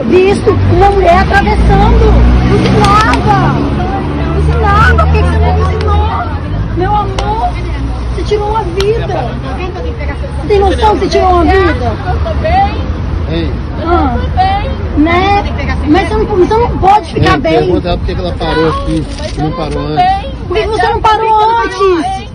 visto uma mulher atravessando. Não ensinava. Não ensinava. Por que você não me ensinou? Meu amor, você tirou uma vida. Você tem noção que você tirou uma vida? Eu tô bem. Ei, Ah, Tô bem. né? Mas você não pode ficar bem. pergunta ela por que ela parou aqui e não parou antes. Por que você não parou antes?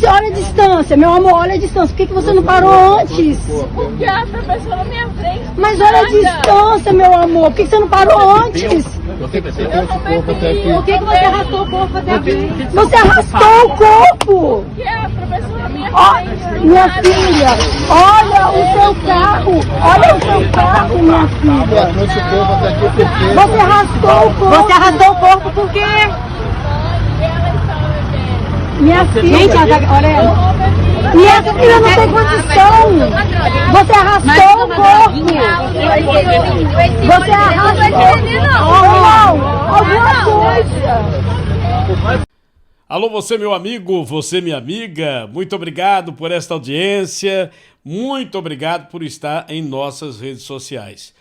Olha a distância, meu amor, olha a distância. Por que você não parou antes? Porque ela atravessou na minha frente. Mas olha a distância, meu amor. Por que você não parou antes? Por que você trouxe o corpo até aqui? Por que você arrastou o corpo até aqui? Você arrastou o corpo! Porque ela atravessou na minha Ó, frente. minha filha, olha o seu carro! Olha o seu carro, minha Ela filha! trouxe o corpo até aqui por quê? Você arrastou o corpo! Você arrastou o corpo por quê? Minha filha, olha ela. Minha filha não tem condição! Você arrastou o corpo! Você arrastou! Alguma coisa! Alô, você meu amigo, você minha amiga, muito obrigado por esta audiência, muito obrigado por estar em nossas redes sociais.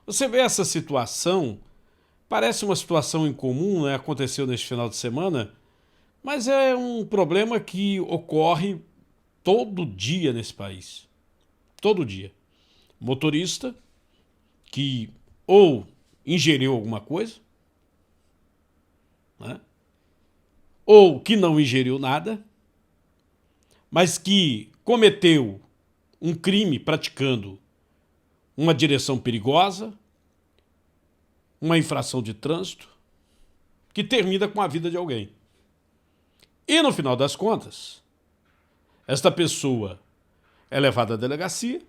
Você vê essa situação, parece uma situação incomum, né? Aconteceu neste final de semana, mas é um problema que ocorre todo dia nesse país. Todo dia. Motorista que ou ingeriu alguma coisa, né? Ou que não ingeriu nada, mas que cometeu um crime praticando uma direção perigosa, uma infração de trânsito, que termina com a vida de alguém. E no final das contas, esta pessoa é levada à delegacia,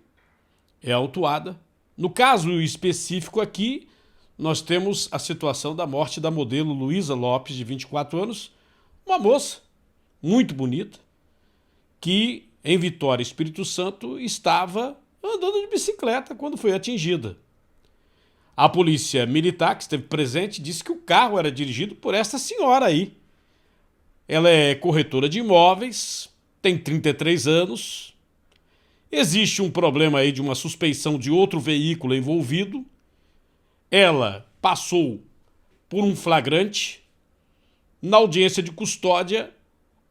é autuada. No caso específico aqui, nós temos a situação da morte da modelo Luísa Lopes, de 24 anos, uma moça muito bonita, que em Vitória, Espírito Santo, estava andando de bicicleta quando foi atingida. A polícia militar, que esteve presente, disse que o carro era dirigido por essa senhora aí. Ela é corretora de imóveis, tem 33 anos, existe um problema aí de uma suspeição de outro veículo envolvido, ela passou por um flagrante, na audiência de custódia,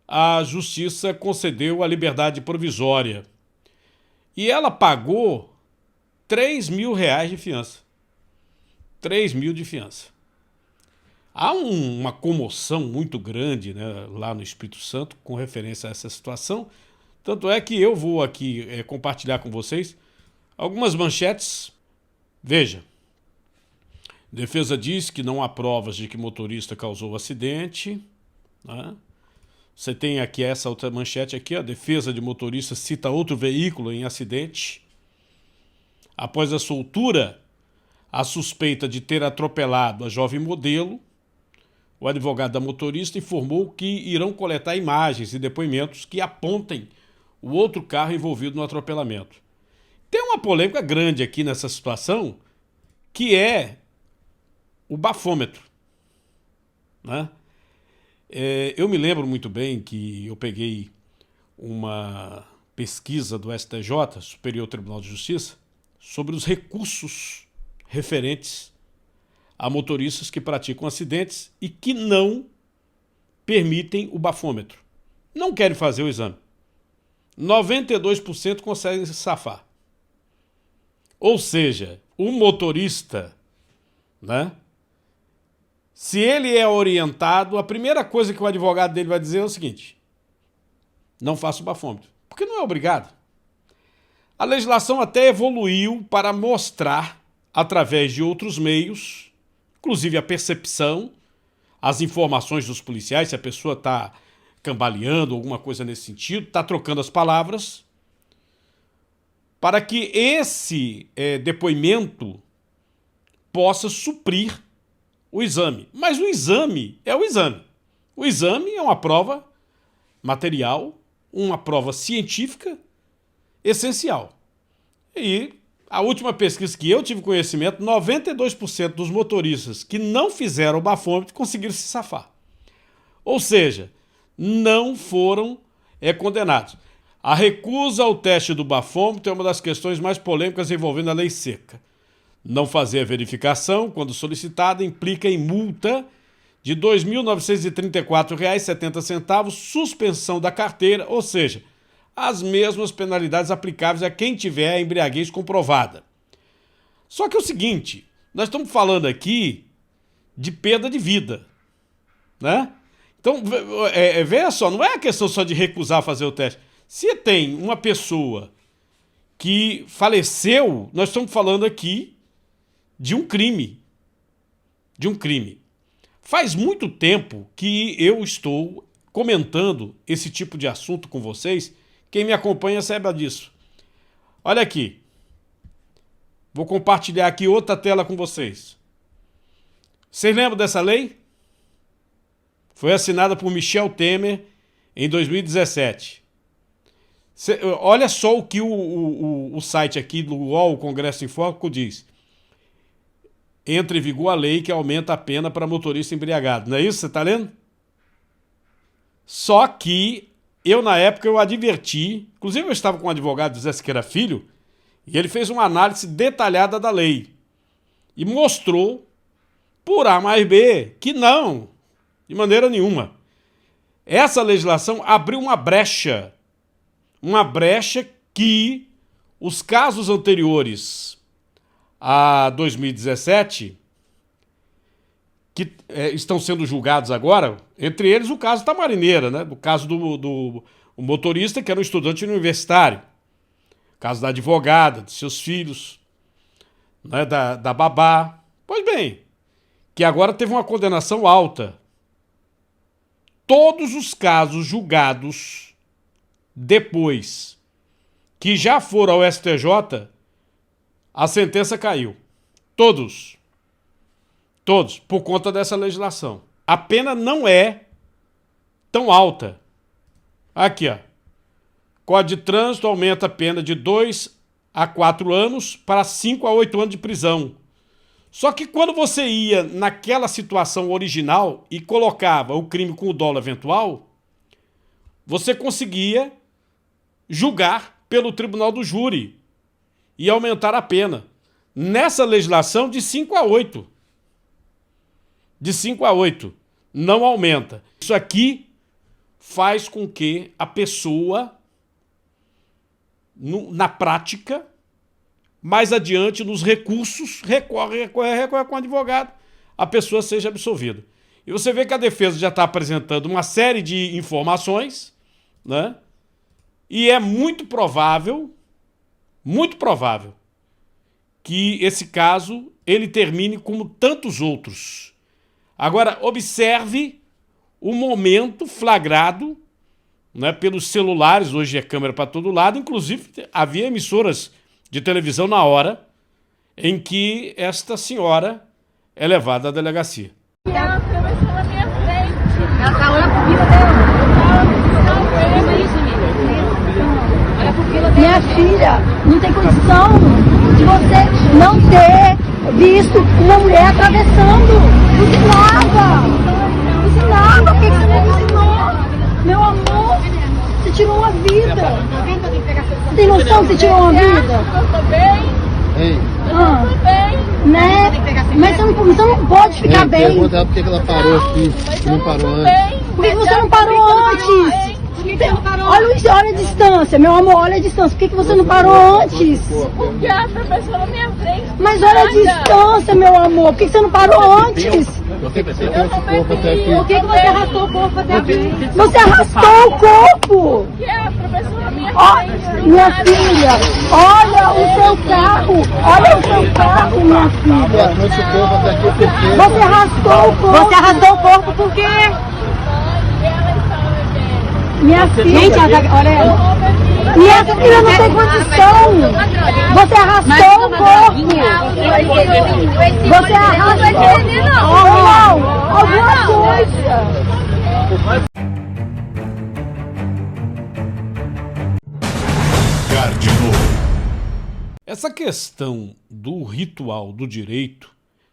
a justiça concedeu a liberdade provisória e ela pagou R$3.000 de fiança. 3 mil de fiança. Há uma comoção muito grande, né, lá no Espírito Santo com referência a essa situação. Tanto é que eu vou aqui compartilhar com vocês algumas manchetes. Veja. Defesa diz que não há provas de que motorista causou o acidente. Né? Você tem aqui essa outra manchete aqui. A defesa de motorista cita outro veículo em acidente. Após a soltura, a suspeita de ter atropelado a jovem modelo, o advogado da motorista informou que irão coletar imagens e depoimentos que apontem o outro carro envolvido no atropelamento. Tem uma polêmica grande aqui nessa situação, que é o bafômetro. Né? Eu me lembro muito bem que eu peguei uma pesquisa do STJ, Superior Tribunal de Justiça, sobre os recursos referentes a motoristas que praticam acidentes e que não permitem o bafômetro. Não querem fazer o exame. 92% conseguem se safar. Ou seja, o motorista, né? Se ele é orientado, a primeira coisa que o advogado dele vai dizer é o seguinte: não faça o bafômetro, porque não é obrigado. A legislação até evoluiu para mostrar, através de outros meios, inclusive a percepção, as informações dos policiais, se a pessoa está cambaleando, alguma coisa nesse sentido, está trocando as palavras, para que esse depoimento possa suprir o exame. Mas o exame é o exame. O exame é uma prova material, uma prova científica essencial. E a última pesquisa que eu tive conhecimento, 92% dos motoristas que não fizeram o bafômetro conseguiram se safar. Ou seja, não foram condenados. A recusa ao teste do bafômetro é uma das questões mais polêmicas envolvendo a lei seca. Não fazer a verificação, quando solicitada, implica em multa de R$ 2.934,70, suspensão da carteira, ou seja, as mesmas penalidades aplicáveis a quem tiver a embriaguez comprovada. Só que é o seguinte, nós estamos falando aqui de perda de vida, né? Então, veja só, não é a questão só de recusar fazer o teste. Se tem uma pessoa que faleceu, nós estamos falando aqui de um crime. De um crime. Faz muito tempo que eu estou comentando esse tipo de assunto com vocês. Quem me acompanha sabe disso. Olha aqui. Vou compartilhar aqui outra tela com vocês. Vocês lembram dessa lei? Foi assinada por Michel Temer em 2017. Olha só o que o site aqui do UOL, o Congresso em Foco, diz. Entra em vigor a lei que aumenta a pena para motorista embriagado. Não é isso? Você está lendo? Só que eu, na época, eu adverti, inclusive eu estava com um advogado, José Siqueira Filho, e ele fez uma análise detalhada da lei. E mostrou, por A mais B, que não, de maneira nenhuma. Essa legislação abriu uma brecha que os casos anteriores a 2017, que estão sendo julgados agora, entre eles o caso da Marineira, né? O caso do motorista que era um estudante universitário, o caso da advogada, de seus filhos, né? da babá. Pois bem, que agora teve uma condenação alta. Todos os casos julgados depois que já foram ao STJ, a sentença caiu. Todos. Todos, por conta dessa legislação. A pena não é tão alta. Aqui, ó. Código de Trânsito aumenta a pena de 2 a 4 anos para 5 a 8 anos de prisão. Só que quando você ia naquela situação original e colocava o crime com o dolo eventual, você conseguia julgar pelo tribunal do júri e aumentar a pena. Nessa legislação, de 5 a 8. De 5 a 8. Não aumenta. Isso aqui faz com que a pessoa, na prática, mais adiante, nos recursos, recorre com o advogado, a pessoa seja absolvida. E você vê que a defesa já está apresentando uma série de informações, né? E é muito provável que esse caso ele termine como tantos outros. Agora, observe o momento flagrado, né, pelos celulares, hoje é câmera para todo lado, inclusive havia emissoras de televisão na hora em que esta senhora é levada à delegacia. Ela atravessou na minha frente. Ela tá olhando pro fila dela. Minha filha, não tem condição de você não ter visto uma mulher atravessando. Não ensinava. Por que você não me ensinou? Meu amor, você tirou uma vida. Você tem noção que você tirou uma vida? Eu tô bem. Ei, Eu tô bem. Né? Mas você não pode ficar bem. pergunta ela por que ela parou aqui e não parou antes. Por que você não parou antes? Olha a distância, meu amor, olha a distância. Por que você não parou antes? Porque ela atravessou na minha frente. Mas olha a distância, meu amor. Por que você não parou antes? Por que você trouxe o corpo até aqui? Por que você arrastou o corpo até aqui? Você arrastou o corpo! Porque ela atravessou na minha Ó, frente. minha filha, olha o seu carro! Olha o seu carro, minha Ela filha! trouxe o corpo até aqui por quê? Você arrastou o corpo! Você arrastou o corpo por quê? Minha filha, olha ela. Minha filha não tem condição. Você arrastou o corpo. Você arrastou. Não, alguma coisa. Essa questão do ritual do direito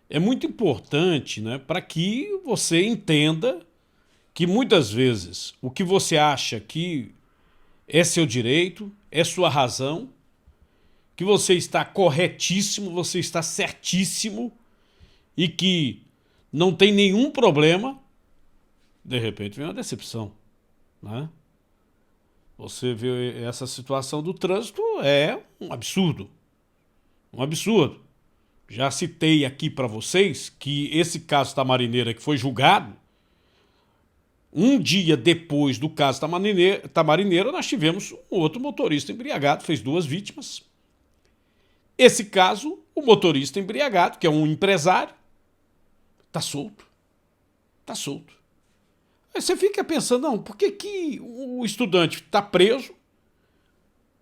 é muito importante, né, para que você entenda que muitas vezes o que você acha que é seu direito, é sua razão, que que você está corretíssimo, você está certíssimo e que não tem nenhum problema, de repente vem uma decepção, né? Você vê essa situação do trânsito, é um absurdo. Um absurdo. Já citei aqui para vocês que esse caso Tamarineira que foi julgado, um dia depois do caso Tamarineira, nós tivemos um outro motorista embriagado, fez 2 vítimas. Esse caso, o motorista embriagado, que é um empresário, está solto. Está solto. Aí você fica pensando, não, por que que o estudante está preso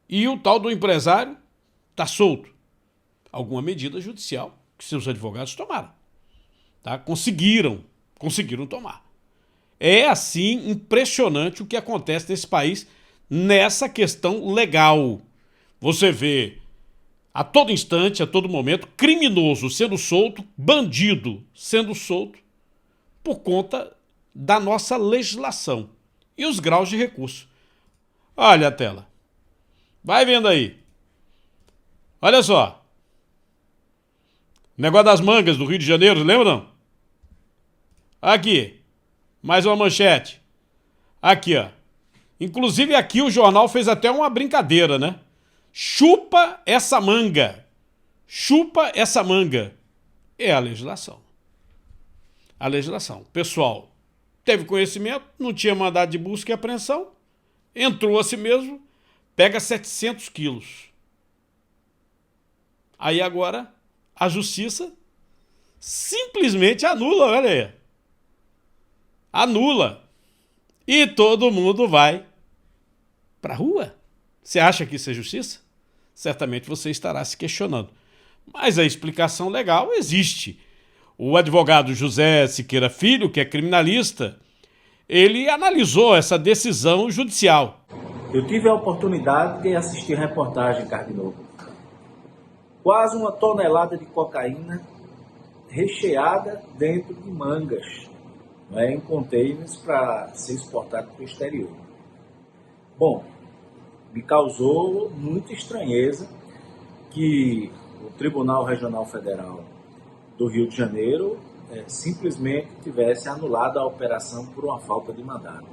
e o tal do empresário está solto? Alguma medida judicial que seus advogados tomaram. Tá? Conseguiram tomar. É assim impressionante o que acontece nesse país nessa questão legal. Você vê a todo instante, a todo momento, criminoso sendo solto, bandido sendo solto por conta da nossa legislação e os graus de recurso. Olha a tela. Vai vendo aí. Olha só. Negócio das mangas do Rio de Janeiro, lembra não? Aqui. Mais uma manchete. Aqui, ó. Inclusive aqui o jornal fez até uma brincadeira, né? Chupa essa manga. Chupa essa manga. É a legislação. A legislação. Pessoal, teve conhecimento, não tinha mandado de busca e apreensão, entrou a si mesmo, pega 700 quilos. Aí agora a justiça simplesmente anula, olha aí. Anula. E todo mundo vai para a rua. Você acha que isso é justiça? Certamente você estará se questionando. Mas a explicação legal existe. O advogado José Siqueira Filho, que é criminalista, ele analisou essa decisão judicial. Eu tive a oportunidade de assistir a reportagem, Cardinô. Quase 1 tonelada de cocaína recheada dentro de mangas, em containers para ser exportado para o exterior. Bom, me causou muita estranheza que o Tribunal Regional Federal do Rio de Janeiro simplesmente tivesse anulado a operação por uma falta de mandado.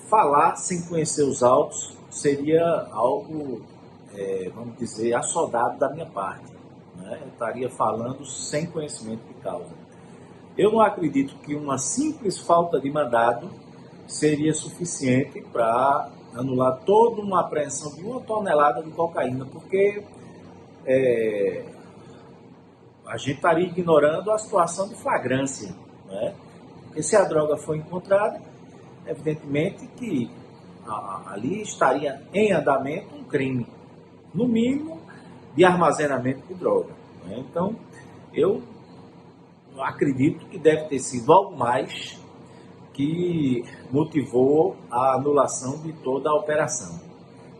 Falar sem conhecer os autos seria algo, vamos dizer, assodado da minha parte, né? Eu estaria falando sem conhecimento de causa. Eu não acredito que uma simples falta de mandado seria suficiente para anular toda uma apreensão de 1 tonelada de cocaína, porque a gente estaria ignorando a situação de flagrância, né? Porque se a droga foi encontrada, evidentemente que ali estaria em andamento um crime, no mínimo, de armazenamento de droga, né? Então, eu acredito que deve ter sido algo mais que motivou a anulação de toda a operação.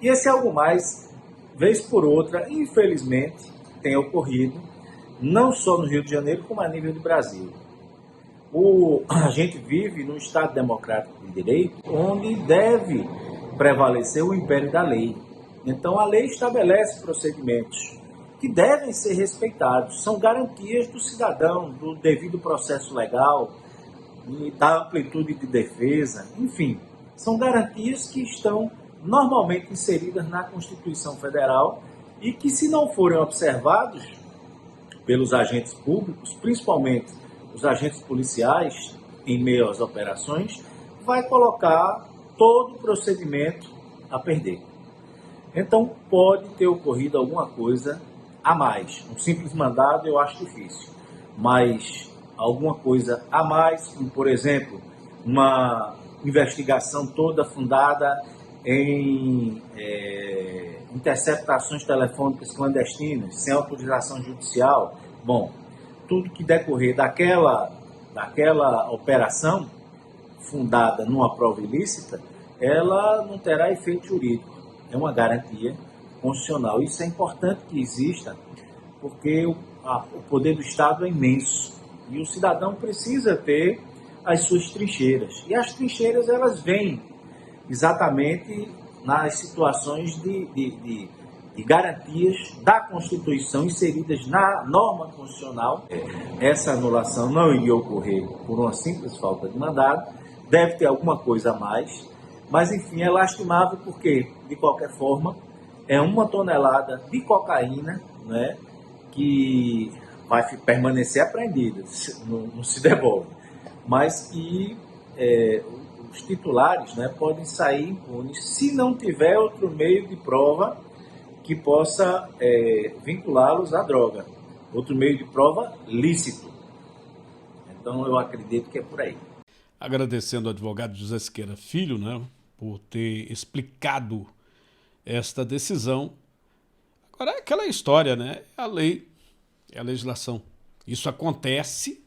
E esse algo mais, vez por outra, infelizmente, tem ocorrido, não só no Rio de Janeiro, como a nível do Brasil. A gente vive num Estado democrático de direito, onde deve prevalecer o império da lei. Então, a lei estabelece procedimentos que devem ser respeitados, são garantias do cidadão, do devido processo legal, da amplitude de defesa, enfim, são garantias que estão normalmente inseridas na Constituição Federal e que, se não forem observados pelos agentes públicos, principalmente os agentes policiais, em meio às operações, vai colocar todo o procedimento a perder. Então, pode ter ocorrido alguma coisa a mais. Um simples mandado eu acho difícil, mas alguma coisa a mais, como, por exemplo, uma investigação toda fundada em interceptações telefônicas clandestinas, sem autorização judicial. Bom, tudo que decorrer daquela operação fundada numa prova ilícita, ela não terá efeito jurídico. É uma garantia constitucional. Isso é importante que exista, porque o poder do Estado é imenso e o cidadão precisa ter as suas trincheiras. E as trincheiras, elas vêm exatamente nas situações de e garantias da Constituição inseridas na norma constitucional. Essa anulação não iria ocorrer por uma simples falta de mandado, deve ter alguma coisa a mais, mas enfim, é lastimável porque, de qualquer forma, é 1 tonelada de cocaína, né, que vai permanecer apreendida, não se devolve, mas que os titulares, né, podem sair impunes se não tiver outro meio de prova que possa vinculá-los à droga, outro meio de prova lícito. Então eu acredito que é por aí. Agradecendo ao advogado José Siqueira Filho, né, por ter explicado esta decisão. Agora é aquela história, né? É a lei, é a legislação. Isso acontece,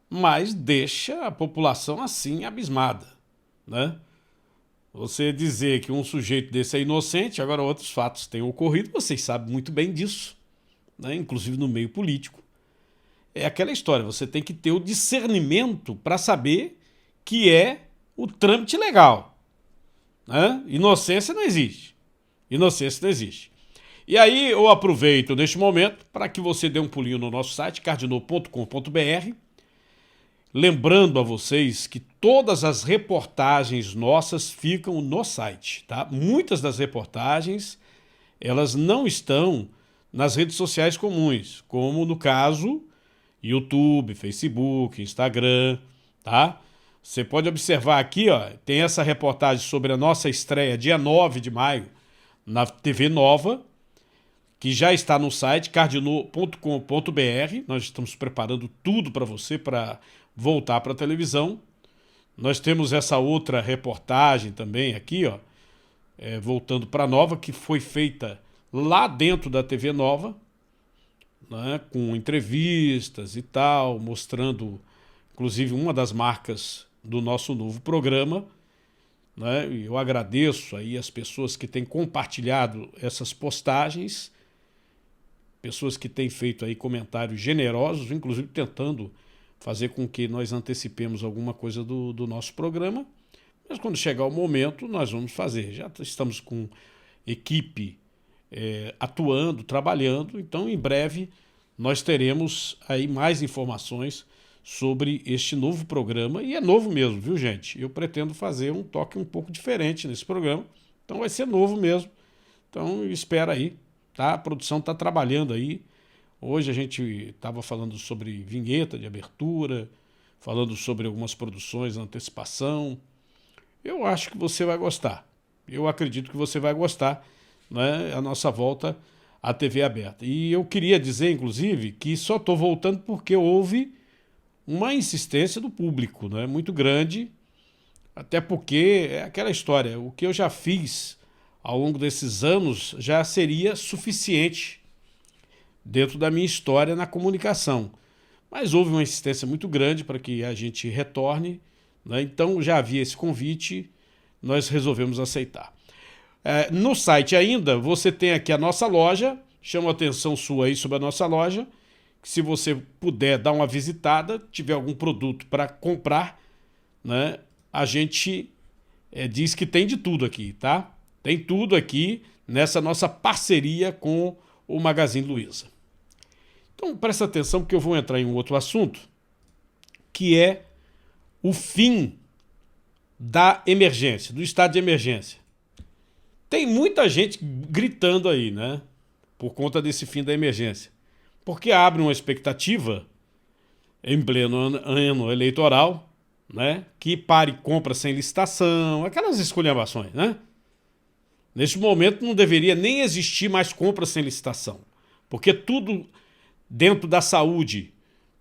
mas deixa a população assim abismada, né? Você dizer que um sujeito desse é inocente, agora outros fatos têm ocorrido, vocês sabem muito bem disso, né? Inclusive no meio político. É aquela história, você tem que ter o discernimento para saber que é o trâmite legal, né? Inocência não existe. Inocência não existe. E aí eu aproveito neste momento para que você dê um pulinho no nosso site, cardinal.com.br, lembrando a vocês que todas as reportagens nossas ficam no site, tá? Muitas das reportagens, elas não estão nas redes sociais comuns, como no caso YouTube, Facebook, Instagram, tá? Você pode observar aqui, ó, tem essa reportagem sobre a nossa estreia dia 9 de maio na TV Nova, que já está no site cardinal.com.br. Nós estamos preparando tudo para você para voltar para a televisão. Nós temos essa outra reportagem também aqui, ó, voltando para a Nova, que foi feita lá dentro da TV Nova, né, com entrevistas e tal, mostrando inclusive uma das marcas do nosso novo programa, né? E eu agradeço aí as pessoas que têm compartilhado essas postagens, pessoas que têm feito aí comentários generosos, inclusive tentando fazer com que nós antecipemos alguma coisa do nosso programa, mas quando chegar o momento nós vamos fazer. Já estamos com equipe atuando, trabalhando, então em breve nós teremos aí mais informações sobre este novo programa, e é novo mesmo, viu, gente? Eu pretendo fazer um toque um pouco diferente nesse programa, então vai ser novo mesmo, então espera aí, tá? A produção está trabalhando aí. Hoje a gente estava falando sobre vinheta de abertura, falando sobre algumas produções, antecipação. Eu acho que você vai gostar, eu acredito que você vai gostar, né? A nossa volta à TV aberta. E eu queria dizer, inclusive, que só estou voltando porque houve uma insistência do público, né, muito grande, até porque é aquela história, o que eu já fiz ao longo desses anos já seria suficiente dentro da minha história na comunicação. Mas houve uma insistência muito grande para que a gente retorne, né, então já havia esse convite, nós resolvemos aceitar. No site ainda, você tem aqui a nossa loja, chama a atenção sua aí sobre a nossa loja, que se você puder dar uma visitada, tiver algum produto para comprar, né, a gente diz que tem de tudo aqui, tá? Tem tudo aqui nessa nossa parceria com o Magazine Luiza. Então presta atenção porque eu vou entrar em um outro assunto, que é o fim da emergência, do estado de emergência. Tem muita gente gritando aí, né, por conta desse fim da emergência. Porque abre uma expectativa, em pleno ano eleitoral, né, que pare compra sem licitação, aquelas esculhambações, né? Neste momento não deveria nem existir mais compra sem licitação, porque tudo dentro da saúde,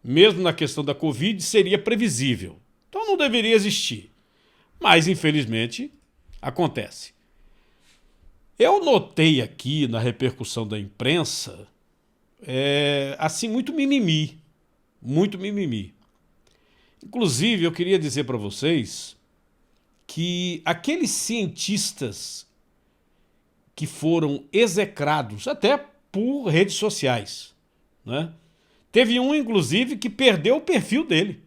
mesmo na questão da Covid, seria previsível. Então não deveria existir. Mas, infelizmente, acontece. Eu notei aqui na repercussão da imprensa assim, muito mimimi. Muito mimimi. Inclusive, eu queria dizer para vocês que aqueles cientistas que foram execrados, até por redes sociais, né? Teve um, inclusive, que perdeu o perfil dele.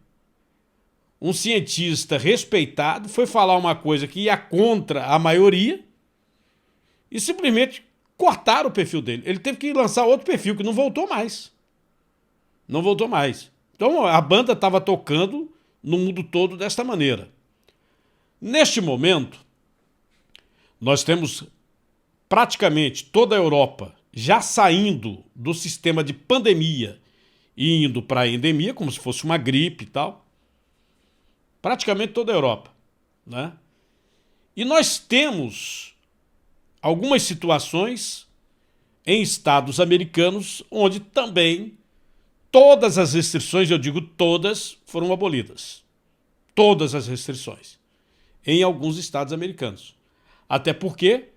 Um cientista respeitado foi falar uma coisa que ia contra a maioria e simplesmente cortaram o perfil dele. Ele teve que lançar outro perfil, que não voltou mais. Não voltou mais. Então a banda estava tocando no mundo todo desta maneira. Neste momento, nós temos praticamente toda a Europa já saindo do sistema de pandemia e indo para a endemia, como se fosse uma gripe e tal. Praticamente toda a Europa, né? E nós temos algumas situações em estados americanos onde também todas as restrições, eu digo todas, foram abolidas. Todas as restrições. Em alguns estados americanos. Até porque,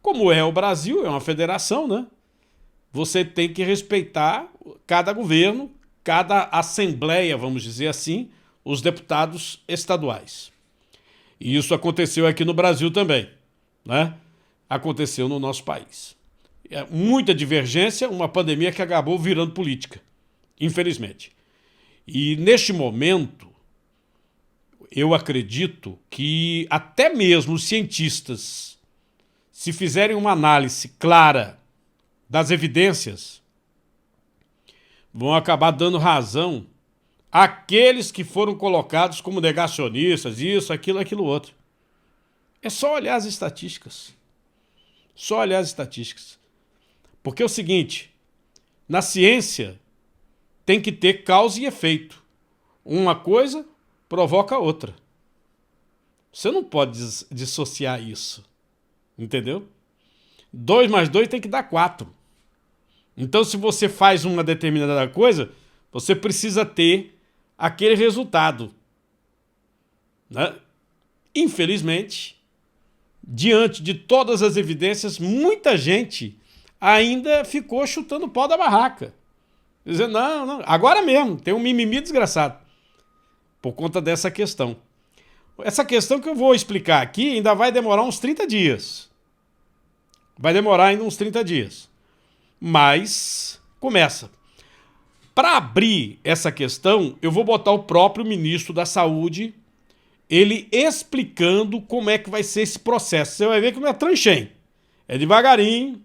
como é o Brasil, é uma federação, né? Você tem que respeitar cada governo, cada assembleia, vamos dizer assim, os deputados estaduais. E isso aconteceu aqui no Brasil também, né? Aconteceu no nosso país. Muita divergência, uma pandemia que acabou virando política, infelizmente. E neste momento, eu acredito que até mesmo os cientistas, se fizerem uma análise clara das evidências, vão acabar dando razão àqueles que foram colocados como negacionistas, isso, aquilo, outro. É só olhar as estatísticas. Só olhar as estatísticas. Porque é o seguinte, na ciência tem que ter causa e efeito. Uma coisa provoca a outra. Você não pode dissociar isso. Entendeu? 2 mais 2 tem que dar 4. Então, se você faz uma determinada coisa, você precisa ter aquele resultado, né? Infelizmente, diante de todas as evidências, muita gente ainda ficou chutando o pau da barraca. Dizendo, não, agora mesmo, tem um mimimi desgraçado. Por conta dessa questão. Essa questão que eu vou explicar aqui ainda vai demorar uns 30 dias. Vai demorar ainda uns 30 dias. Mas começa. Para abrir essa questão, eu vou botar o próprio ministro da Saúde, ele explicando como é que vai ser esse processo. Você vai ver que não é tranchém. É devagarinho,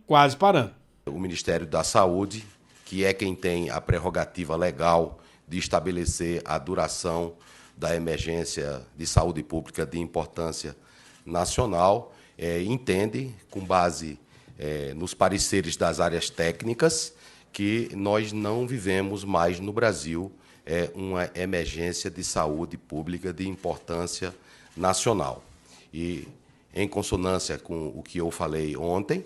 quase parando. O Ministério da Saúde, que é quem tem a prerrogativa legal de estabelecer a duração da emergência de saúde pública de importância nacional, entende, com base nos pareceres das áreas técnicas, que nós não vivemos mais no Brasil uma emergência de saúde pública de importância nacional. E, em consonância com o que eu falei ontem,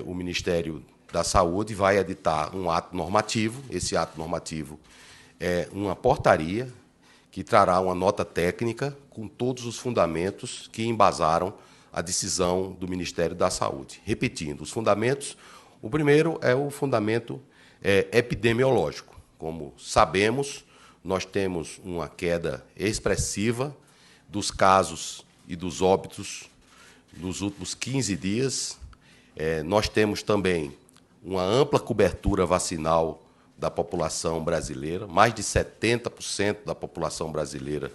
o Ministério da Saúde vai editar um ato normativo. Esse ato normativo é uma portaria que trará uma nota técnica com todos os fundamentos que embasaram a decisão do Ministério da Saúde. Repetindo, os fundamentos, o primeiro é o fundamento epidemiológico. Como sabemos, nós temos uma queda expressiva dos casos e dos óbitos nos últimos 15 dias. Nós temos também uma ampla cobertura vacinal da população brasileira. Mais de 70% da população brasileira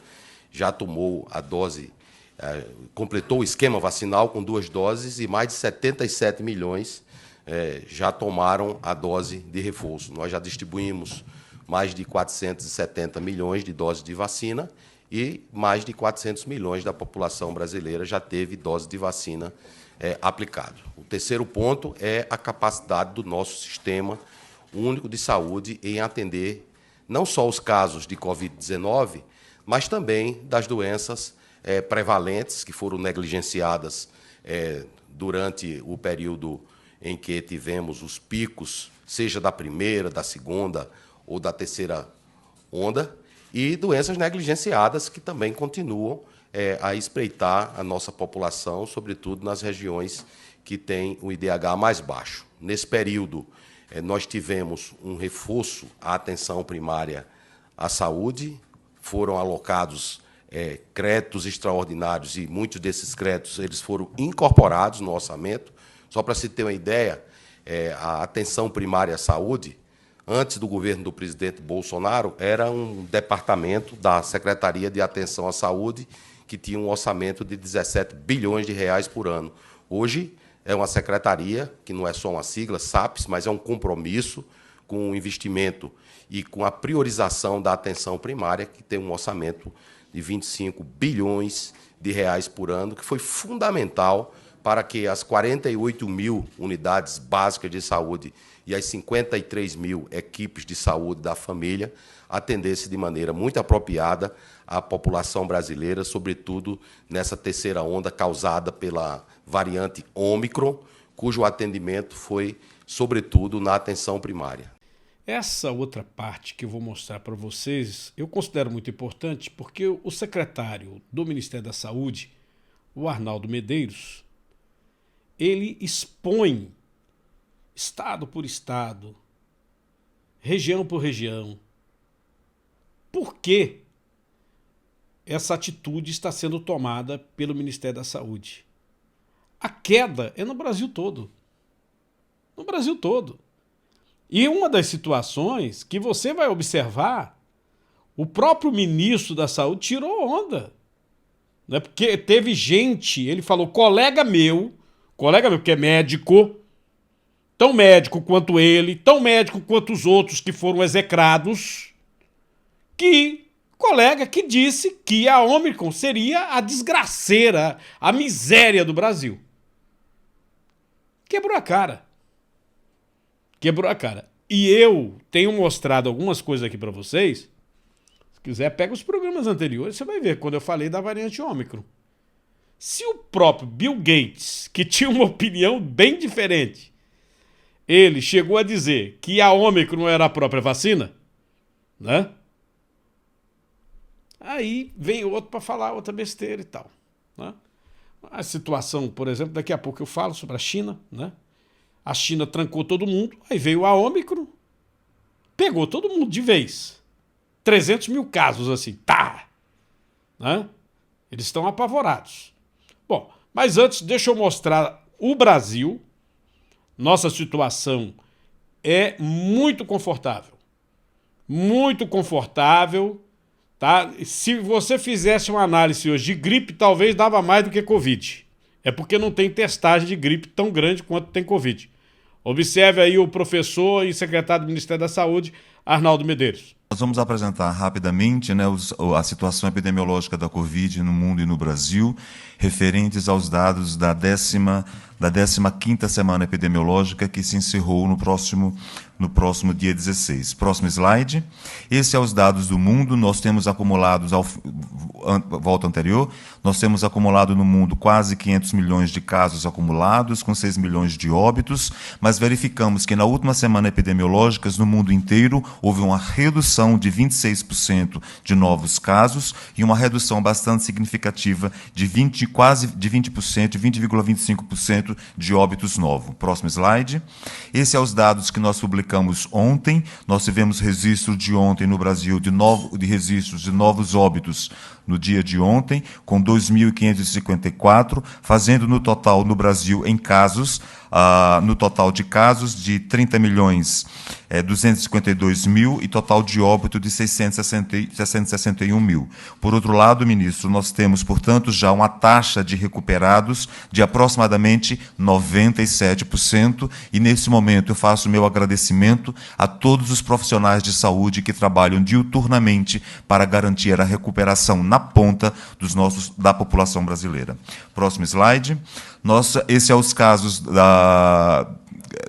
já tomou a dose, completou o esquema vacinal com 2 doses e mais de 77 milhões já tomaram a dose de reforço. Nós já distribuímos mais de 470 milhões de doses de vacina e mais de 400 milhões da população brasileira já teve dose de vacina aplicada. O terceiro ponto é a capacidade do nosso sistema único de saúde em atender não só os casos de Covid-19, mas também das doenças prevalentes que foram negligenciadas durante o período em que tivemos os picos, seja da primeira, da segunda ou da terceira onda, e doenças negligenciadas que também continuam a espreitar a nossa população, sobretudo nas regiões que têm o IDH mais baixo. Nesse período, nós tivemos um reforço à atenção primária à saúde, foram alocados créditos extraordinários e muitos desses créditos eles foram incorporados no orçamento. Só para se ter uma ideia, a atenção primária à saúde, antes do governo do presidente Bolsonaro, era um departamento da Secretaria de Atenção à Saúde que tinha um orçamento de 17 bilhões de reais por ano. Hoje, é uma secretaria, que não é só uma sigla, SAPS, mas é um compromisso com o investimento e com a priorização da atenção primária, que tem um orçamento de 25 bilhões de reais por ano, que foi fundamental para que as 48 mil unidades básicas de saúde e as 53 mil equipes de saúde da família atendessem de maneira muito apropriada a população brasileira, sobretudo nessa terceira onda causada pela variante Ômicron, cujo atendimento foi, sobretudo, na atenção primária. Essa outra parte que eu vou mostrar para vocês, eu considero muito importante porque o secretário do Ministério da Saúde, o Arnaldo Medeiros, ele expõe estado por estado, região por região, por que essa atitude está sendo tomada pelo Ministério da Saúde. A queda é no Brasil todo. No Brasil todo. E uma das situações que você vai observar, o próprio ministro da Saúde tirou onda. Né? Porque teve gente, ele falou, colega meu que é médico, tão médico quanto ele, tão médico quanto os outros que foram execrados, colega que disse que a Ômicron seria a desgraceira, a miséria do Brasil. Quebrou a cara. Quebrou a cara. E eu tenho mostrado algumas coisas aqui para vocês. Se quiser, pega os programas anteriores, você vai ver quando eu falei da variante Ômicron. Se o próprio Bill Gates, que tinha uma opinião bem diferente, ele chegou a dizer que a Ômicron era a própria vacina, né? Aí vem outro para falar outra besteira e tal, né? A situação, por exemplo, daqui a pouco eu falo sobre a China, né? A China trancou todo mundo, aí veio a Ômicron, pegou todo mundo de vez. 300 mil casos assim, tá! Né? Eles estão apavorados. Bom, mas antes deixa eu mostrar o Brasil. Nossa situação é muito confortável. Muito confortável, tá? Se você fizesse uma análise hoje de gripe, talvez dava mais do que Covid. É porque não tem testagem de gripe tão grande quanto tem Covid. Observe aí o professor e secretário do Ministério da Saúde, Arnaldo Medeiros. Nós vamos apresentar rapidamente, né, a situação epidemiológica da Covid no mundo e no Brasil, referentes aos dados da 15ª semana epidemiológica que se encerrou no próximo dia 16. Próximo slide. Esse é os dados do mundo. Nós temos acumulados, volta anterior, nós temos acumulado no mundo quase 500 milhões de casos acumulados, com 6 milhões de óbitos, mas verificamos que na última semana epidemiológica, no mundo inteiro, houve uma redução de 26% de novos casos e uma redução bastante significativa de quase de 20%, 20,25% de óbitos novos. Próximo slide. Esse é os dados que nós publicamos ontem. Nós tivemos registro de ontem no Brasil de registros de novos óbitos no dia de ontem, com 2.554, fazendo no total no Brasil em casos, no total de casos de 30 milhões 252 mil e total de óbito de 661 mil. Por outro lado, ministro, nós temos, portanto, já uma taxa de recuperados de aproximadamente 97%, e nesse momento eu faço meu agradecimento a todos os profissionais de saúde que trabalham diuturnamente para garantir a recuperação na ponta da população brasileira. Próximo slide. Esse é os casos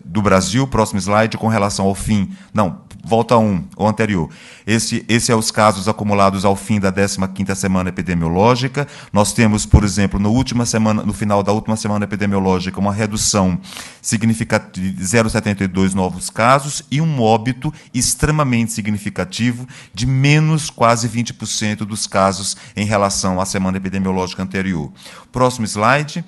do Brasil. Próximo slide, com relação ao fim. Não, volta o anterior. Esse é os casos acumulados ao fim da 15ª semana epidemiológica. Nós temos, por exemplo, no final da última semana epidemiológica, uma redução significativa de 0,72 novos casos e um óbito extremamente significativo de menos quase 20% dos casos em relação à semana epidemiológica anterior. Próximo slide.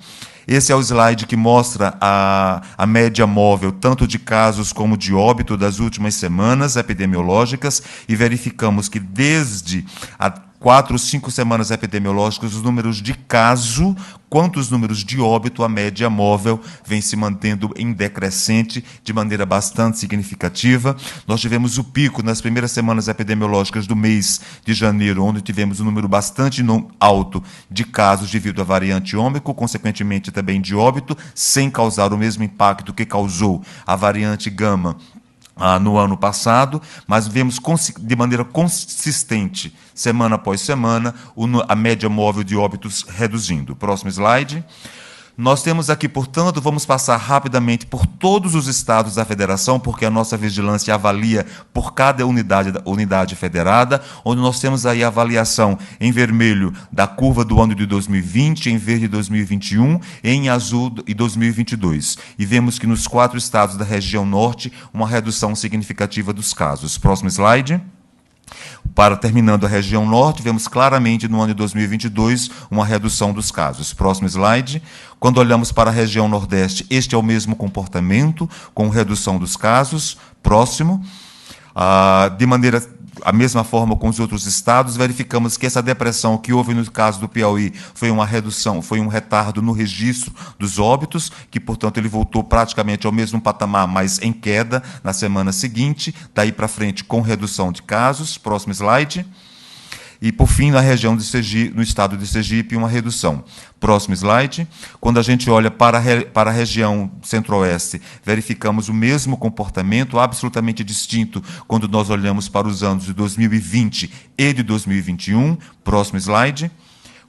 Esse é o slide que mostra a média móvel, tanto de casos como de óbito das últimas semanas epidemiológicas, e verificamos que desde a 4 ou 5 semanas epidemiológicas, os números de caso quanto os números de óbito, a média móvel vem se mantendo em decrescente de maneira bastante significativa. Nós tivemos o pico nas primeiras semanas epidemiológicas do mês de janeiro, onde tivemos um número bastante alto de casos devido à variante Ômicron, consequentemente também de óbito, sem causar o mesmo impacto que causou a variante Gama no ano passado, mas vemos de maneira consistente, semana após semana, a média móvel de óbitos reduzindo. Próximo slide. Nós temos aqui, portanto, vamos passar rapidamente por todos os estados da federação, porque a nossa vigilância avalia por cada unidade federada, onde nós temos aí a avaliação em vermelho da curva do ano de 2020, em verde de 2021, em azul de 2022. E vemos que nos 4 estados da região norte, uma redução significativa dos casos. Próximo slide. Terminando a região norte, vemos claramente no ano de 2022 uma redução dos casos. Próximo slide. Quando olhamos para a região nordeste, este é o mesmo comportamento, com redução dos casos. Próximo. De maneira a mesma forma com os outros estados, verificamos que essa depressão que houve no caso do Piauí foi uma redução, foi um retardo no registro dos óbitos, que, portanto, ele voltou praticamente ao mesmo patamar, mas em queda na semana seguinte, daí para frente com redução de casos. Próximo slide. E, por fim, na região de Sergipe, no estado de Sergipe, uma redução. Próximo slide. Quando a gente olha para a região centro-oeste, verificamos o mesmo comportamento, absolutamente distinto, quando nós olhamos para os anos de 2020 e de 2021. Próximo slide.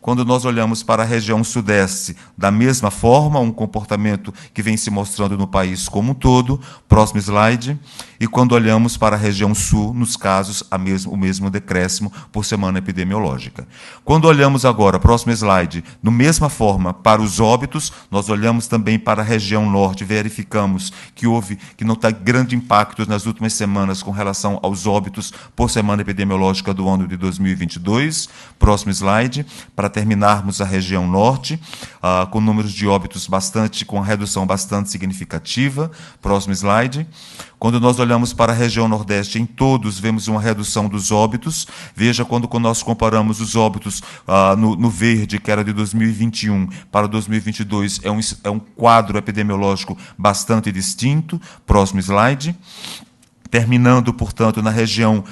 Quando nós olhamos para a região sudeste, da mesma forma, um comportamento que vem se mostrando no país como um todo. Próximo slide. E quando olhamos para a região sul, nos casos, o mesmo decréscimo por semana epidemiológica. Quando olhamos agora, próximo slide, da mesma forma, para os óbitos, nós olhamos também para a região norte, verificamos que não está grande impacto nas últimas semanas com relação aos óbitos por semana epidemiológica do ano de 2022. Próximo slide. Para terminarmos a região norte, com números de óbitos com redução bastante significativa. Próximo slide. Quando nós olhamos para a região nordeste, em todos vemos uma redução dos óbitos. Veja, quando nós comparamos os óbitos no verde, que era de 2021 para 2022, é um quadro epidemiológico bastante distinto. Próximo slide. Terminando, portanto, na região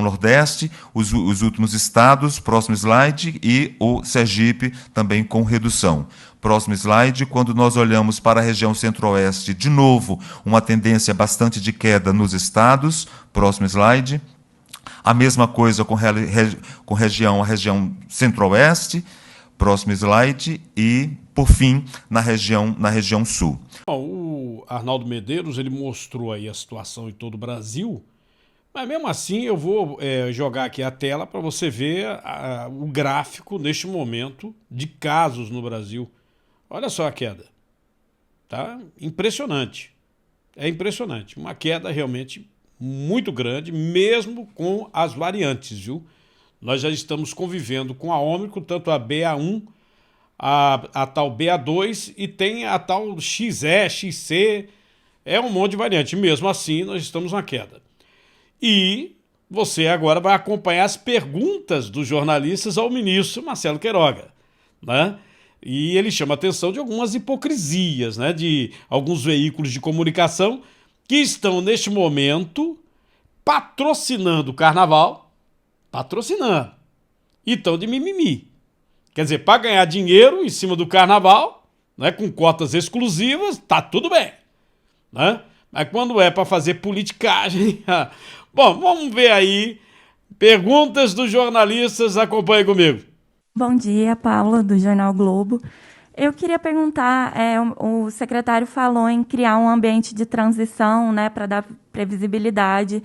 nordeste, os últimos estados, próximo slide, e o Sergipe também com redução. Próximo slide. Quando nós olhamos para a região centro-oeste, de novo, uma tendência bastante de queda nos estados. Próximo slide. A mesma coisa com a região centro-oeste. Próximo slide. E, por fim, na região sul. Bom, o Arnaldo Medeiros, ele mostrou aí a situação em todo o Brasil, mas mesmo assim eu vou jogar aqui a tela para você ver o gráfico neste momento de casos no Brasil. Olha só a queda. Tá impressionante. É impressionante. Uma queda realmente muito grande, mesmo com as variantes, viu? Nós já estamos convivendo com a Ômicron, tanto a BA1, a tal BA2 e tem a tal XE, XC, é um monte de variante. Mesmo assim, nós estamos na queda. E você agora vai acompanhar as perguntas dos jornalistas ao ministro Marcelo Queiroga, né? E ele chama a atenção de algumas hipocrisias, né, de alguns veículos de comunicação que estão, neste momento, patrocinando o carnaval, e estão de mimimi. Quer dizer, para ganhar dinheiro em cima do carnaval, né, com cotas exclusivas, tá tudo bem, né? Mas quando é para fazer politicagem... Bom, vamos ver aí. Perguntas dos jornalistas, acompanhe comigo. Bom dia, Paula, do Jornal Globo. Eu queria perguntar, o secretário falou em criar um ambiente de transição, né, para dar previsibilidade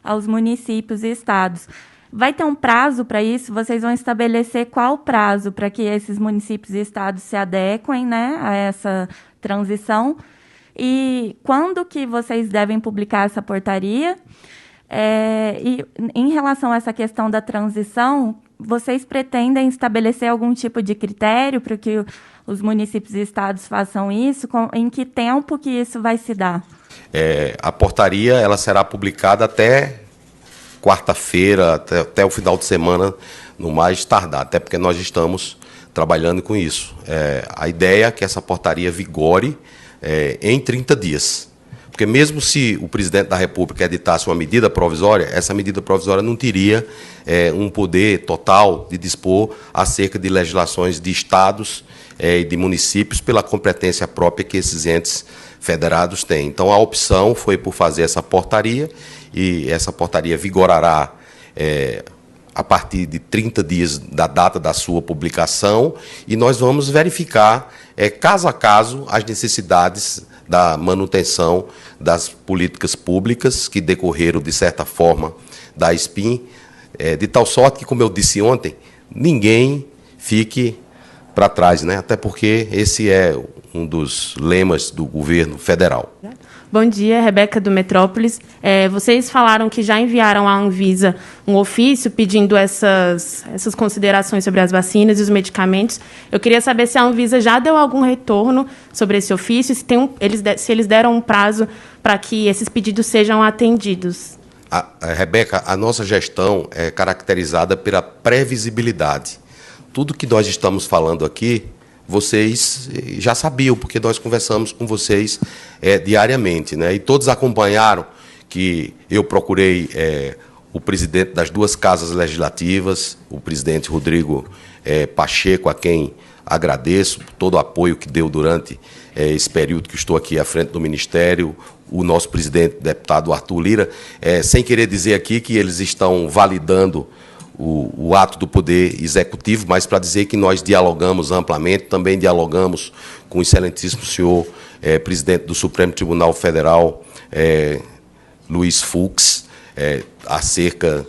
aos municípios e estados. Vai ter um prazo para isso? Vocês vão estabelecer qual o prazo para que esses municípios e estados se adequem, né, a essa transição? E quando que vocês devem publicar essa portaria? E em relação a essa questão da transição, vocês pretendem estabelecer algum tipo de critério para que os municípios e estados façam isso? Em que tempo que isso vai se dar? A portaria ela será publicada até quarta-feira, até o final de semana, no mais tardar, até porque nós estamos trabalhando com isso. A ideia é que essa portaria vigore em 30 dias. Porque mesmo se o presidente da República editasse uma medida provisória, essa medida provisória não teria um poder total de dispor acerca de legislações de estados e de municípios pela competência própria que esses entes federados têm. Então, a opção foi por fazer essa portaria, e essa portaria vigorará a partir de 30 dias da data da sua publicação, e nós vamos verificar, caso a caso, as necessidades da manutenção das políticas públicas que decorreram, de certa forma, da SPIN, de tal sorte que, como eu disse ontem, ninguém fique para trás, né? Até porque esse é um dos lemas do governo federal. Bom dia, Rebeca do Metrópolis. Vocês falaram que já enviaram à Anvisa um ofício pedindo essas considerações sobre as vacinas e os medicamentos. Eu queria saber se a Anvisa já deu algum retorno sobre esse ofício, se eles deram um prazo para que esses pedidos sejam atendidos. Rebeca, a nossa gestão é caracterizada pela previsibilidade. Tudo que nós estamos falando aqui, vocês já sabiam, porque nós conversamos com vocês diariamente, né? E todos acompanharam que eu procurei o presidente das duas casas legislativas, o presidente Rodrigo Pacheco, a quem agradeço por todo o apoio que deu durante esse período que estou aqui à frente do Ministério, o nosso presidente, deputado Arthur Lira, sem querer dizer aqui que eles estão validando o ato do Poder Executivo, mas para dizer que nós dialogamos amplamente, também dialogamos com o excelentíssimo senhor presidente do Supremo Tribunal Federal, Luiz Fux, acerca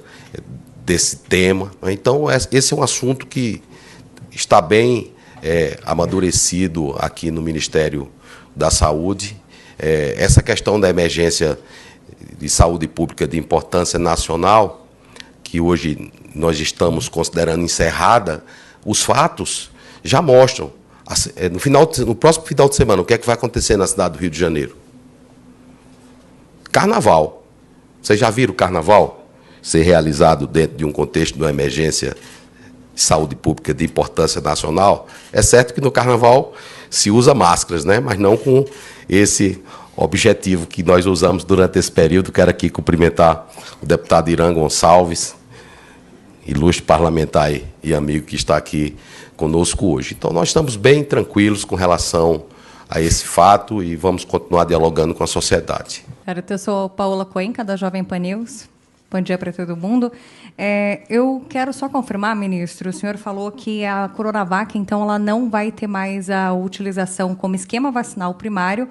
desse tema. Então, esse é um assunto que está bem amadurecido aqui no Ministério da Saúde. Essa questão da emergência de saúde pública de importância nacional, que hoje nós estamos considerando encerrada, os fatos já mostram. No próximo final de semana, o que é que vai acontecer na cidade do Rio de Janeiro? Carnaval. Vocês já viram o carnaval ser realizado dentro de um contexto de uma emergência de saúde pública de importância nacional? É certo que no carnaval se usa máscaras, né? Mas não com esse objetivo que nós usamos durante esse período. Quero aqui cumprimentar o deputado Irã Gonçalves, ilustre parlamentar e amigo que está aqui conosco hoje. Então, nós estamos bem tranquilos com relação a esse fato e vamos continuar dialogando com a sociedade. Eu sou Paola Cuenca, da Jovem Pan News. Bom dia para todo mundo. Eu quero só confirmar, ministro, o senhor falou que a Coronavac, então, ela não vai ter mais a utilização como esquema vacinal primário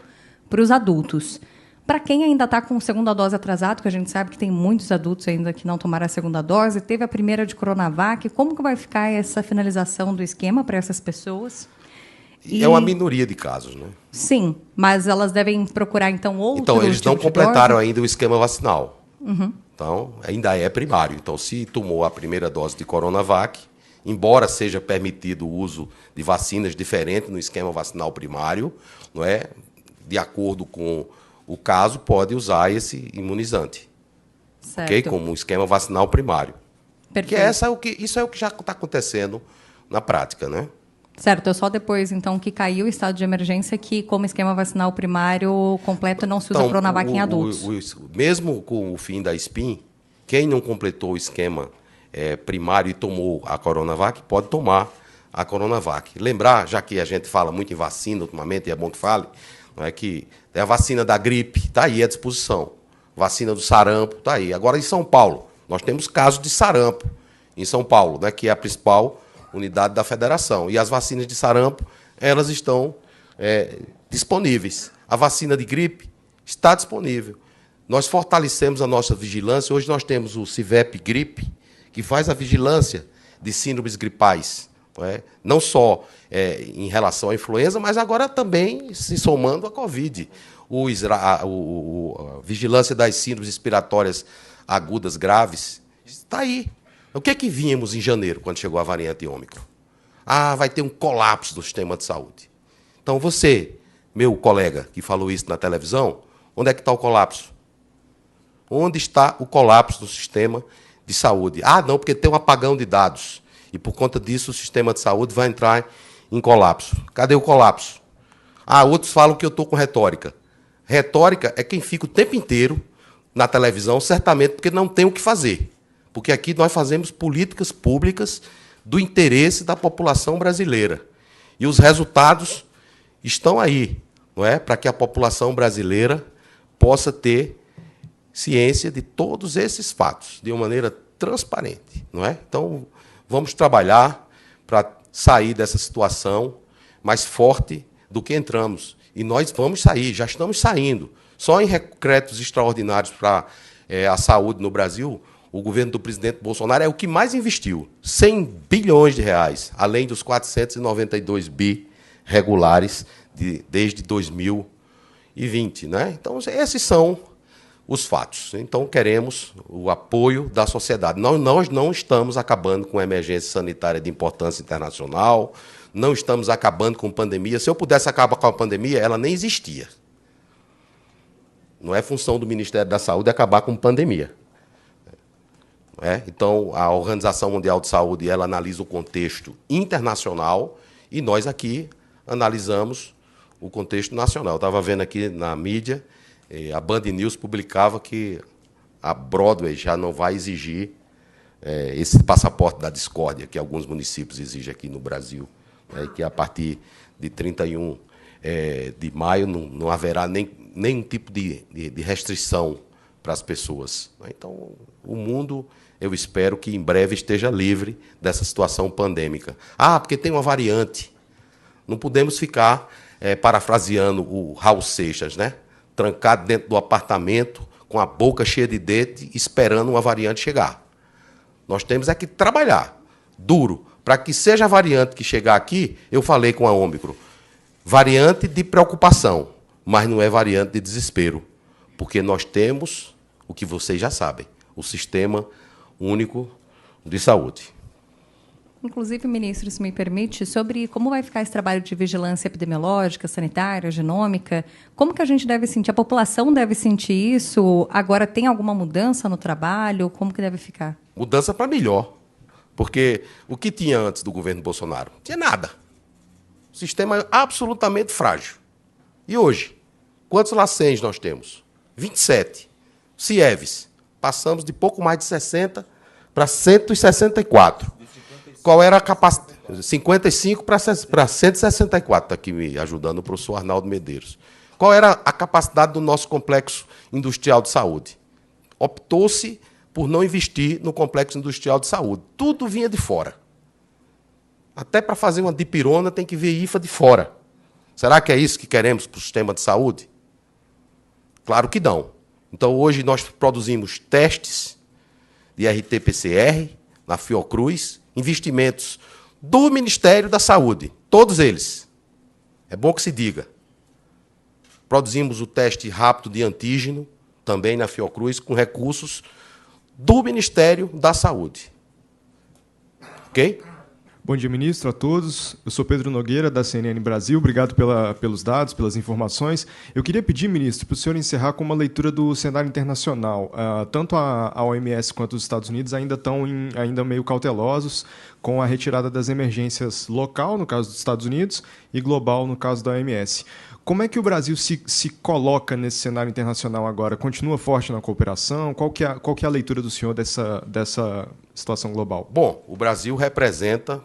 para os adultos. Para quem ainda está com a segunda dose atrasada, que a gente sabe que tem muitos adultos ainda que não tomaram a segunda dose, teve a primeira de Coronavac, como que vai ficar essa finalização do esquema para essas pessoas? É uma minoria de casos, né? Sim, mas elas devem procurar, então, outro Então, eles não completaram dose? ainda o esquema vacinal. Uhum. Então, ainda é primário. Então, se tomou a primeira dose de Coronavac, embora seja permitido o uso de vacinas diferentes no esquema vacinal primário, não é? De acordo com o caso, pode usar esse imunizante. Certo. Okay? Como um esquema vacinal primário. Perfeito. Que isso é o que já está acontecendo na prática, né? Certo, é só depois, então, que caiu o estado de emergência que, como esquema vacinal primário completo, não se usa Coronavac em adultos. Mesmo com o fim da SPIN, quem não completou o esquema primário e tomou a Coronavac, pode tomar a Coronavac. Lembrar, já que a gente fala muito em vacina ultimamente, e é bom que fale, não é, que tem a vacina da gripe, está aí à disposição. Vacina do sarampo, está aí. Agora, em São Paulo, nós temos casos de sarampo em São Paulo, né, que é a principal unidade da federação. E as vacinas de sarampo, elas estão disponíveis. A vacina de gripe está disponível. Nós fortalecemos a nossa vigilância. Hoje nós temos o CIVEP Gripe, que faz a vigilância de síndromes gripais. Não só em relação à influenza, mas agora também se somando à Covid. A vigilância das síndromes respiratórias agudas graves está aí. O que é que vínhamos em janeiro, quando chegou a variante Ômicron? Vai ter um colapso do sistema de saúde. Então, você, meu colega, que falou isso na televisão, onde é que está o colapso? Onde está o colapso do sistema de saúde? Ah, não, porque tem um apagão de dados. E, por conta disso, o sistema de saúde vai entrar em colapso. Cadê o colapso? Ah, outros falam que eu estou com retórica. Retórica é quem fica o tempo inteiro na televisão, certamente porque não tem o que fazer. Porque aqui nós fazemos políticas públicas do interesse da população brasileira. E os resultados estão aí, não é? Para que a população brasileira possa ter ciência de todos esses fatos, de uma maneira transparente, não é? Então, vamos trabalhar para sair dessa situação mais forte do que entramos. E nós vamos sair, já estamos saindo. Só em decretos extraordinários para a saúde no Brasil, o governo do presidente Bolsonaro é o que mais investiu, 100 bilhões de reais, além dos 492 bi regulares desde 2020. Né? Então, esses são os fatos. Então, queremos o apoio da sociedade. Nós não estamos acabando com a emergência sanitária de importância internacional, não estamos acabando com pandemia. Se eu pudesse acabar com a pandemia, ela nem existia. Não é função do Ministério da Saúde acabar com pandemia. Então, a Organização Mundial de Saúde ela analisa o contexto internacional e nós aqui analisamos o contexto nacional. Eu estava vendo aqui na mídia, a Band News publicava que a Broadway já não vai exigir esse passaporte da discórdia que alguns municípios exigem aqui no Brasil, que a partir de 31 de maio não haverá nenhum tipo de restrição para as pessoas. Então, o mundo, eu espero que em breve esteja livre dessa situação pandêmica. Ah, porque tem uma variante. Não podemos ficar parafraseando o Raul Seixas, né? Trancado dentro do apartamento, com a boca cheia de dente, esperando uma variante chegar. Nós temos que trabalhar duro para que seja a variante que chegar aqui. Eu falei com a Ômicron, variante de preocupação, mas não é variante de desespero, porque nós temos o que vocês já sabem, o Sistema Único de Saúde. Inclusive, ministro, se me permite, sobre como vai ficar esse trabalho de vigilância epidemiológica, sanitária, genômica, como que a gente deve sentir? A população deve sentir isso? Agora tem alguma mudança no trabalho? Como que deve ficar? Mudança para melhor, porque o que tinha antes do governo Bolsonaro? Não tinha nada. O sistema é absolutamente frágil. E hoje, quantos LACENs nós temos? 27. CIEVs, passamos de pouco mais de 60 para 164. Qual era a capacidade? 55 para 164, está aqui me ajudando o professor Arnaldo Medeiros. Qual era a capacidade do nosso complexo industrial de saúde? Optou-se por não investir no complexo industrial de saúde. Tudo vinha de fora. Até para fazer uma dipirona tem que vir IFA de fora. Será que é isso que queremos para o sistema de saúde? Claro que não. Então, hoje nós produzimos testes de RT-PCR na Fiocruz, investimentos do Ministério da Saúde, todos eles. É bom que se diga. Produzimos o teste rápido de antígeno, também na Fiocruz, com recursos do Ministério da Saúde. Ok? Bom dia, ministro, a todos. Eu sou Pedro Nogueira, da CNN Brasil. Obrigado pelos dados, pelas informações. Eu queria pedir, ministro, para o senhor encerrar com uma leitura do cenário internacional. Tanto a OMS quanto os Estados Unidos ainda estão meio cautelosos com a retirada das emergências local, no caso dos Estados Unidos, e global, no caso da OMS. Como é que o Brasil se coloca nesse cenário internacional agora? Continua forte na cooperação? Qual que é a leitura do senhor dessa situação global? Bom, o Brasil representa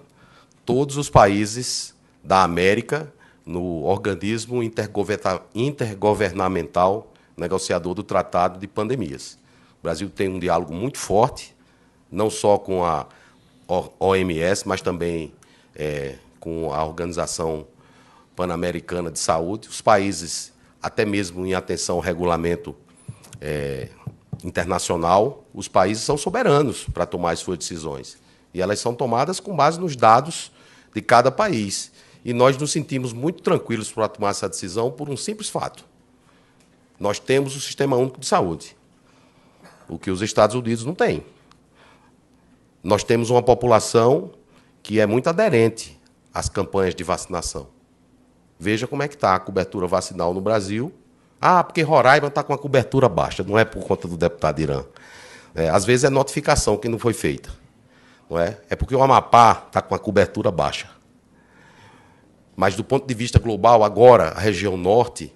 todos os países da América no organismo intergovernamental negociador do Tratado de Pandemias. O Brasil tem um diálogo muito forte, não só com a OMS, mas também com a Organização Pan-Americana de Saúde. Os países, até mesmo em atenção ao regulamento internacional, os países são soberanos para tomar as suas decisões. E elas são tomadas com base nos dados de cada país. E nós nos sentimos muito tranquilos para tomar essa decisão por um simples fato. Nós temos o Sistema Único de Saúde, o que os Estados Unidos não têm. Nós temos uma população que é muito aderente às campanhas de vacinação. Veja como é que está a cobertura vacinal no Brasil, Ah, porque Roraima está com a cobertura baixa. Não é por conta do deputado Irã. Às vezes é notificação que não foi feita. Não é? É porque o Amapá está com a cobertura baixa. Mas, do ponto de vista global, agora, a região norte,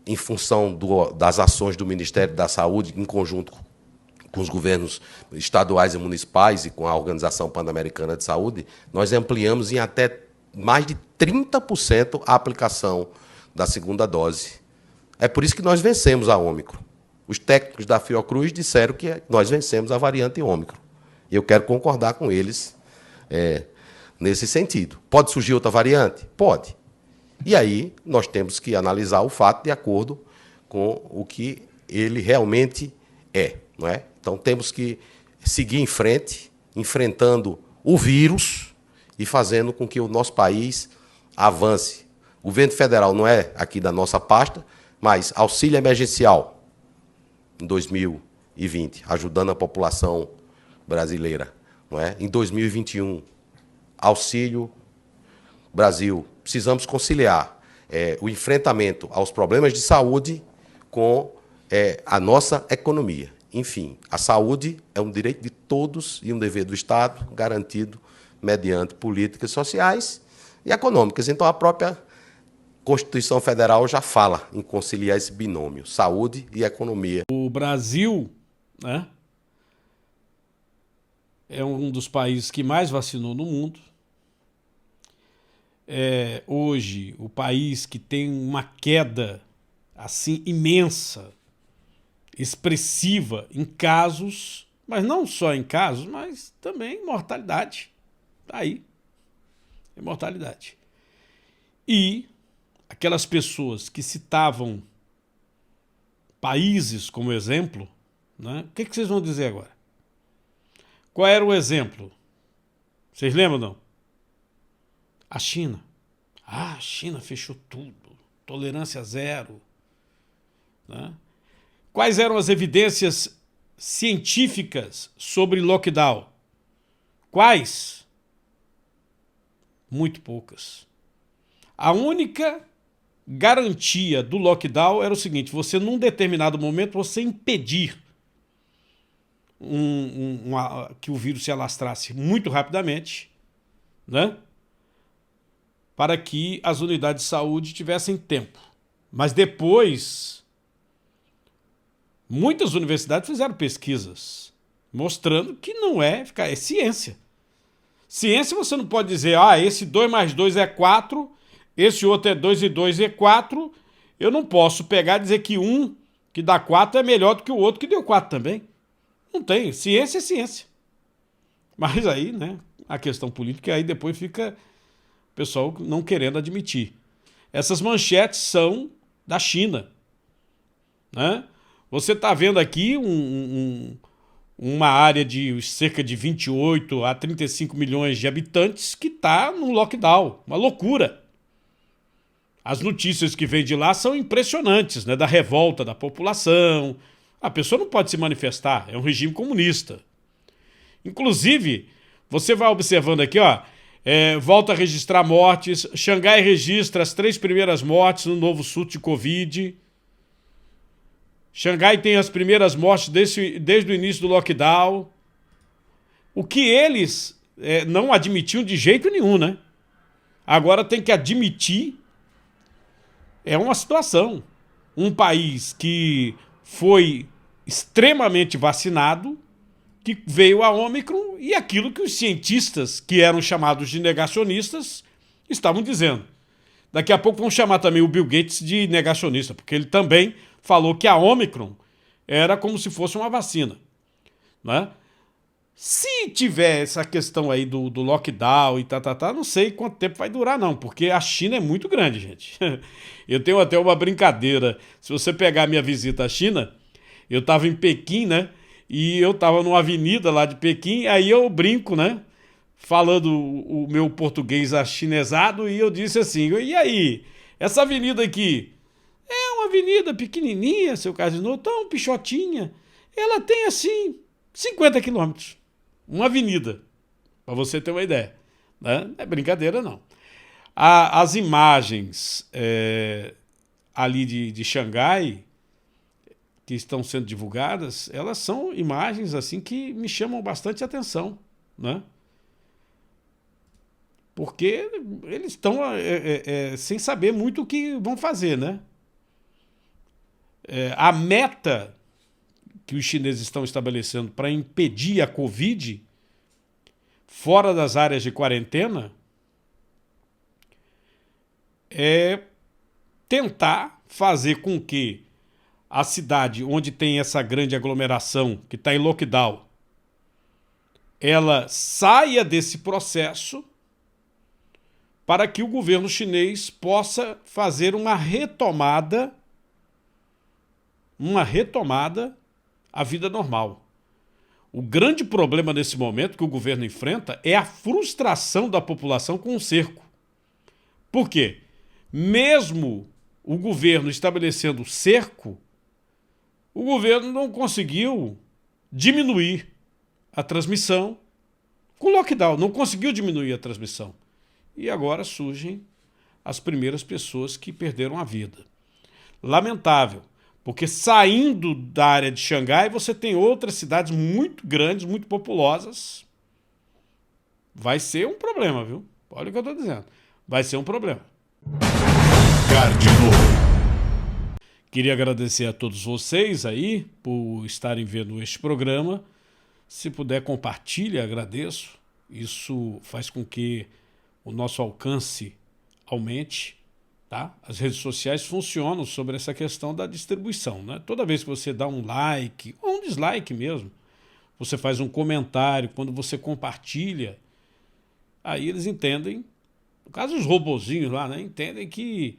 em função das ações do Ministério da Saúde, em conjunto com os governos estaduais e municipais e com a Organização Pan-Americana de Saúde, nós ampliamos em até mais de 30% a aplicação da segunda dose. É por isso que nós vencemos a Ômicron. Os técnicos da Fiocruz disseram que nós vencemos a variante Ômicron. Eu quero concordar com eles nesse sentido. Pode surgir outra variante? Pode. E aí nós temos que analisar o fato de acordo com o que ele realmente é, não é? Então temos que seguir em frente, enfrentando o vírus e fazendo com que o nosso país avance. O governo federal não é aqui da nossa pasta, mas auxílio emergencial em 2020, ajudando a população brasileira, não é? Em 2021, Auxílio Brasil. Precisamos conciliar o enfrentamento aos problemas de saúde com a nossa economia. Enfim, a saúde é um direito de todos e um dever do Estado, garantido mediante políticas sociais e econômicas. Então, a própria Constituição Federal já fala em conciliar esse binômio, saúde e economia. O Brasil, né, é um dos países que mais vacinou no mundo. É hoje o país que tem uma queda assim imensa, expressiva em casos, mas não só em casos, mas também em mortalidade. Está aí, mortalidade. E aquelas pessoas que citavam países como exemplo, né? O que vocês vão dizer agora? Qual era o exemplo? Vocês lembram, não? A China. Ah, a China fechou tudo. Tolerância zero. Né? Quais eram as evidências científicas sobre lockdown? Quais? Muito poucas. A única garantia do lockdown era o seguinte: você, num determinado momento, você impedir que o vírus se alastrasse muito rapidamente, né? Para que as unidades de saúde tivessem tempo. Mas depois, muitas universidades fizeram pesquisas mostrando que não é ciência. Ciência você não pode dizer, esse 2 mais 2 é 4, esse outro é 2 e 2 é 4. Eu não posso pegar e dizer que um que dá 4 é melhor do que o outro que deu 4 também. Não tem. Ciência é ciência. Mas aí, né, a questão política, aí depois fica o pessoal não querendo admitir. Essas manchetes são da China. Né? Você está vendo aqui uma área de cerca de 28 a 35 milhões de habitantes que está num lockdown. Uma loucura. As notícias que vêm de lá são impressionantes, né? Da revolta da população. A pessoa não pode se manifestar, é um regime comunista. Inclusive, você vai observando aqui, volta a registrar mortes, Xangai registra as 3 primeiras mortes no novo surto de Covid. Xangai tem as primeiras mortes desde o início do lockdown. O que eles não admitiam de jeito nenhum, né? Agora tem que admitir. É uma situação. Um país que foi extremamente vacinado, que veio a Ômicron, e aquilo que os cientistas, que eram chamados de negacionistas, estavam dizendo. Daqui a pouco vão chamar também o Bill Gates de negacionista, porque ele também falou que a Ômicron era como se fosse uma vacina. Né? Se tiver essa questão aí do lockdown e não sei quanto tempo vai durar não, porque a China é muito grande, gente. Eu tenho até uma brincadeira. Se você pegar a minha visita à China, eu estava em Pequim, né? E eu estava numa avenida lá de Pequim, aí eu brinco, né? Falando o meu português achinesado, e eu disse assim, e aí, essa avenida aqui? É uma avenida pequenininha, seu Casino, tão pichotinha. Ela tem, assim, 50 quilômetros. Uma avenida, para você ter uma ideia. Né? Não é brincadeira, não. As imagens ali de Xangai, que estão sendo divulgadas, elas são imagens assim que me chamam bastante atenção, né? Porque eles estão sem saber muito o que vão fazer, né? A meta que os chineses estão estabelecendo para impedir a Covid fora das áreas de quarentena é tentar fazer com que a cidade onde tem essa grande aglomeração, que está em lockdown, ela saia desse processo para que o governo chinês possa fazer uma retomada à vida normal. O grande problema nesse momento que o governo enfrenta é a frustração da população com o cerco. Por quê? Mesmo o governo estabelecendo cerco, o governo não conseguiu diminuir a transmissão com lockdown, não conseguiu diminuir a transmissão. E agora surgem as primeiras pessoas que perderam a vida. Lamentável, porque saindo da área de Xangai, você tem outras cidades muito grandes, muito populosas. Vai ser um problema, viu? Olha o que eu estou dizendo. Vai ser um problema. Queria agradecer a todos vocês aí por estarem vendo este programa. Se puder, compartilhe, agradeço. Isso faz com que o nosso alcance aumente, tá? As redes sociais funcionam sobre essa questão da distribuição, né? Toda vez que você dá um like, ou um dislike mesmo, você faz um comentário, quando você compartilha, aí eles entendem, no caso os robozinhos lá, né? Entendem que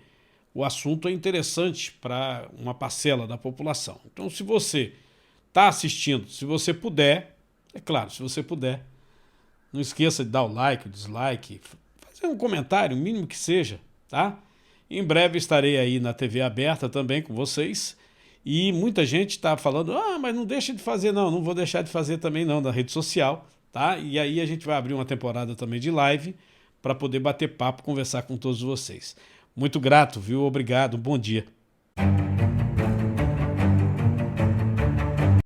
o assunto é interessante para uma parcela da população. Então, se você está assistindo, se você puder, é claro, se você puder, não esqueça de dar o like, o dislike, fazer um comentário, o mínimo que seja, tá? Em breve estarei aí na TV aberta também com vocês. E muita gente está falando, mas não deixa de fazer, não vou deixar de fazer também não, na rede social, tá? E aí a gente vai abrir uma temporada também de live para poder bater papo, conversar com todos vocês. Muito grato, viu? Obrigado, bom dia.